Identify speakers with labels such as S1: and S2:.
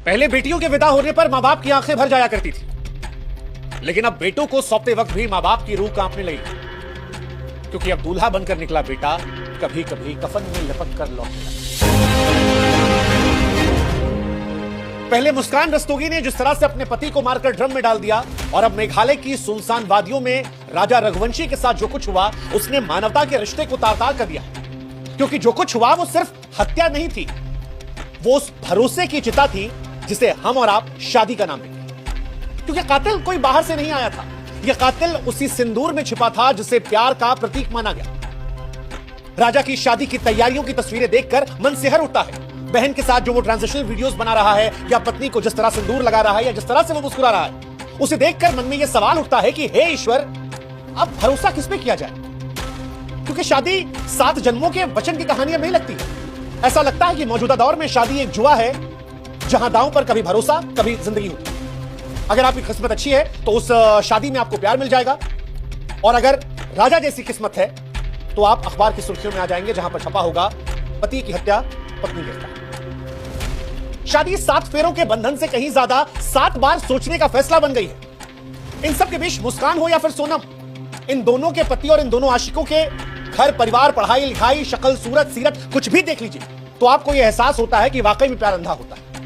S1: पहले बेटियों के विदा होने पर मां बाप की आंखें भर जाया करती थी, लेकिन अब बेटों को सौंपते वक्त भी मां बाप की रूह कांपने लगी, क्योंकि अब दूल्हा बनकर निकला बेटा कभी कभी कफन में लपक कर लौटेगा। पहले मुस्कान रस्तोगी ने जिस तरह से अपने पति को मारकर ड्रम में डाल दिया, और अब मेघालय की सुनसान वादियों में राजा रघुवंशी के साथ जो कुछ हुआ उसने मानवता के रिश्ते को तार-तार कर दिया। क्योंकि जो कुछ हुआ वो सिर्फ हत्या नहीं थी, वो उस भरोसे की चिता थी जिसे हम और आप शादी का नाम देंगे। क्योंकि कातिल कोई बाहर से नहीं आया था, यह कातिल उसी सिंदूर में छिपा था जिसे प्यार का प्रतीक माना गया। राजा की शादी की तैयारियों की तस्वीरें देखकर मन सिहर उठता है। बहन के साथ जो वो ट्रांजिशनल वीडियोस बना रहा है, या पत्नी को जिस तरह सिंदूर लगा रहा है, या जिस तरह से वो मुस्कुरा रहा है, उसे देखकर मन में यह सवाल उठता है कि हे ईश्वर, अब भरोसा किस पे किया जाए? क्योंकि शादी 7 जन्मों के वचन की कहानियां नहीं लगती। ऐसा लगता है कि मौजूदा दौर में शादी एक जुआ है, जहां दांव पर कभी भरोसा कभी जिंदगी होती है। अगर आपकी किस्मत अच्छी है तो उस शादी में आपको प्यार मिल जाएगा, और अगर राजा जैसी किस्मत है तो आप अखबार की सुर्खियों में आ जाएंगे, जहां पर छपा होगा पति की हत्या पत्नी गिरफ्तार। शादी 7 फेरों के बंधन से कहीं ज्यादा 7 बार सोचने का फैसला बन गई है। इन सब के बीच मुस्कान हो या फिर सोनम, इन दोनों के पति और इन दोनों आशिकों के घर परिवार, पढ़ाई लिखाई, शक्ल सूरत सीरत कुछ भी देख लीजिए तो आपको यह एहसास होता है कि वाकई में प्यार अंधा होता है।